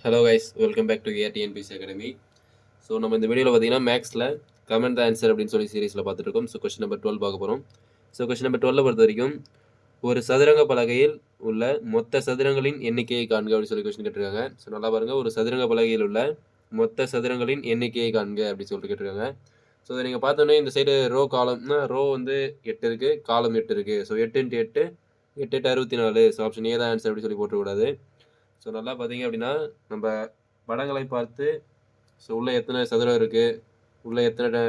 Hello guys, welcome back to ATNPC academy. So நம்ம இந்த வீடியோவில் பார்த்தீங்கன்னா மேக்ஸில் கமெண்ட் த ஆன்சர் அப்படின்னு சொல்லி சீரிஸில் பார்த்துட்டு இருக்கோம். ஸோ கொஸ்டின் நம்பர் 12 பார்க்க போகிறோம். ஸோ கொஸ்டின் நம்பர் 12 பொறுத்த வரைக்கும் ஒரு சதுரங்க பலகையில் உள்ள மொத்த சதுரங்களின் எண்ணிக்கையை காண்க அப்படின்னு சொல்லி கொஸ்டின் கேட்டிருக்காங்க. ஸோ நல்லா பாருங்கள், ஒரு சதுரங்க பலகையில் உள்ள மொத்த சதுரங்களின் எண்ணிக்கையை காண்க அப்படின்னு சொல்லிட்டு கேட்டிருக்காங்க. ஸோ இதை நீங்கள் பார்த்தோன்னே இந்த சைடு ரோ காலம்னா ரோ வந்து 8 இருக்குது, காலம் 8 இருக்குது. ஸோ 8 × 8 8 8 64. ஸோ ஆப்ஷன் ஏ தான் ஆன்சர் அப்படி சொல்லி போட்டுக்கூடாது. ஸோ நல்லா பார்த்தீங்க அப்படின்னா நம்ம படங்களை பார்த்து ஸோ உள்ளே எத்தனை சதுரம் இருக்குது, உள்ளே எத்தனை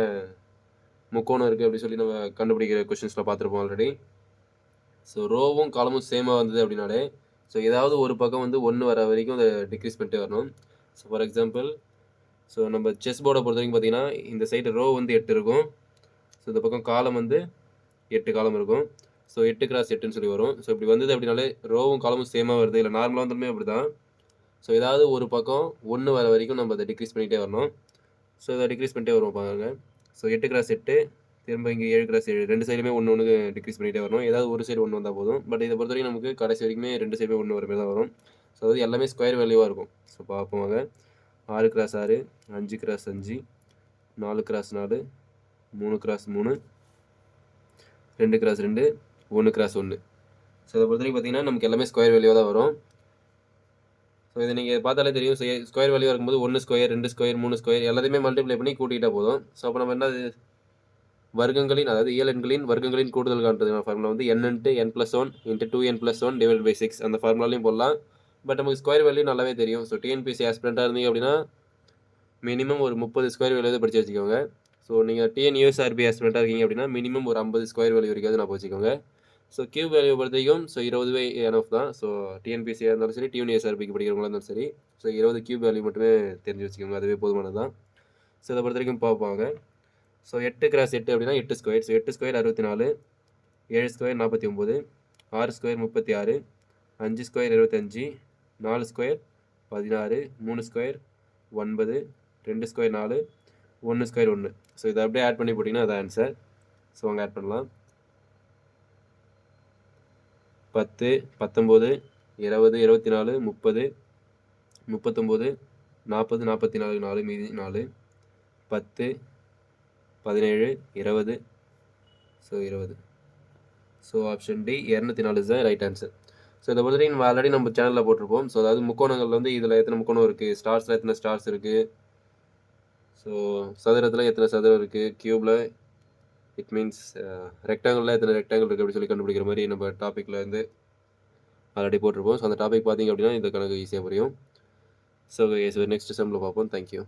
முக்கோணம் இருக்குது அப்படி சொல்லி நம்ம கண்டுபிடிக்கிற கொஷின்ஸில் பார்த்துருப்போம் ஆல்ரெடி. ஸோ ரோவும் காலமும் சேமாக வந்தது அப்படின்னாலே ஸோ ஏதாவது ஒரு பக்கம் வந்து 1 வர வரைக்கும் அதை டிக்ரீஸ் பண்ணிட்டே வரணும். ஸோ ஃபார் எக்ஸாம்பிள், ஸோ நம்ம செஸ் போர்டை பொறுத்த வரைக்கும் பார்த்தீங்கன்னா இந்த சைடு ரோ வந்து 8 இருக்கும். ஸோ இந்த பக்கம் காலம் வந்து 8 காலம் இருக்கும். ஸோ 8 × 8ன்னு சொல்லி வரும். ஸோ இப்படி வந்தது அப்படின்னாலே ரோவும் காலமும் சேமாக வருது, இல்லை நார்மலாக வந்தாலுமே அப்படி தான். ஸோ ஏதாவது ஒரு பக்கம் 1 வர வரைக்கும் நம்ம அதை டிக்ரீஸ் பண்ணிகிட்டே வரணும். ஸோ இதை டிக்ரீஸ் பண்ணிட்டே வருவோம் பாருங்க. ஸோ 8 × 8 திரும்ப இங்கே 7 × 7 ரெண்டு சைடுமே 1 1 டிக்ரீஸ் பண்ணிகிட்டே வரணும். ஏதாவது ஒரு சைடு 1 வந்தால் போதும். பட் இதை பொறுத்த வரைக்கும் நமக்கு கடைசி வரைக்குமே ரெண்டு சைடுமே 1 வர மாதிரி தான் வரும். ஸோ அது எல்லாமே ஸ்கொயர் வேல்யூவாக இருக்கும். ஸோ பார்ப்போம் வாங்க. 6 × 6 5 × 5 4 × 4 3 × 3 2 × 2 1 × 1. ஸோ அதை பொறுத்த வரைக்கும் பார்த்தீங்கன்னா நமக்கு எல்லாமே ஸ்கொயர் வேல்யூவாக தான் வரும். ஸோ இதை நீங்கள் பார்த்தாலே தெரியும். ஸ்கொயர் வேல்யூ இருக்கும்போது 1 ஸ்கொயர் 2 ஸ்கொயர் 3 ஸ்கொயர் எல்லாத்தையுமே மல்டிப்ளை பண்ணி கூட்டிகிட்டா போதும். ஸோ அப்போ நம்ம என்ன வர்க்கங்களின், அதாவது இயல் எண்களின் வர்க்கங்களின் கூடுதல் காண்றதுக்கான ஃபார்முலா வந்து n × n+1 × 2n+1 / 6 அந்த ஃபார்முலாலையும் போடலாம். பட் நமக்கு ஸ்கொயர் வேல்யூ நல்லாவே தெரியும். ஸோ டிஎன்பிசி ஆஸ்பிரண்ட்டாக இருந்தீங்க அப்படின்னா மினிமம் ஒரு 30 ஸ்கொயர் வேல்யூ படித்து வச்சுக்கோங்க. ஸோ நீங்கள் டிஎன்யூஎஸ்ஆர்பி ஆஸ்பிரண்ட்டாக இருக்கீங்க அப்படின்னா மினிமம் ஒரு 50 ஸ்கொயர் வேல்யூ வரைக்கும் நான் வச்சுக்கோங்க. ஸோ கியூப் வேல்யூ பொறுத்த வரைக்கும் ஸோ 20 எனஃப் தான். ஸோ டிஎன்பிசியாக இருந்தாலும் சரி, டிஎன்யூஎஸ்ஆர்பிக்கு படிக்கிறவங்களா இருந்தாலும் சரி, ஸோ 20 கியூப் வேல்யூ மட்டுமே தெரிஞ்சு வச்சுக்கோங்க, அதுவே போதுமானது தான். ஸோ இதை பொறுத்த வரைக்கும் பார்ப்பாங்க. ஸோ 8 × 8 அப்படின்னா 8 square. So 8 square 64, 7 square 49, 6 square 36, 5 square 25, 4 square 16, 3 square 9, 2 square 4, 1 square 1. So இதை அப்படியே ஆட் பண்ணி போட்டிங்கன்னா அது ஆன்சர். ஸோ அங்கே ஆட் பண்ணலாம். 10 19 20 24 30 39 40 44 4 மீதி 4 10 17 20. So 20. So option D 204 is the right answer. So இதை பொறுத்த வரைக்கும் ஆல்ரெடி நம்ம சேனலில் போட்டிருப்போம். ஸோ அதாவது முக்கோணங்கள் வந்து இதில் எத்தனை முக்கோணம் இருக்குது, ஸ்டார்ஸில் எத்தனை ஸ்டார்ஸ் இருக்குது, ஸோ சதுரத்தில் எத்தனை சதுரம் இருக்குது, கியூபில் இட் மீன்ஸ் ரெக்டாங்கிளில் எத்தனை ரெக்டாங்கிள் இருக்குது அப்படி சொல்லி கண்டுபிடிக்கிற மாதிரி நம்ம டாப்பிக்கில் இருந்து ஆல்ரெடி போட்டிருப்போம். ஸோ அந்த டாபிக் பார்த்தீங்க அப்படின்னா இந்த கணக்கு ஈஸியாக புரியும். ஸோ நெக்ஸ்ட் செம்மில் பார்ப்போம். தேங்க்யூ.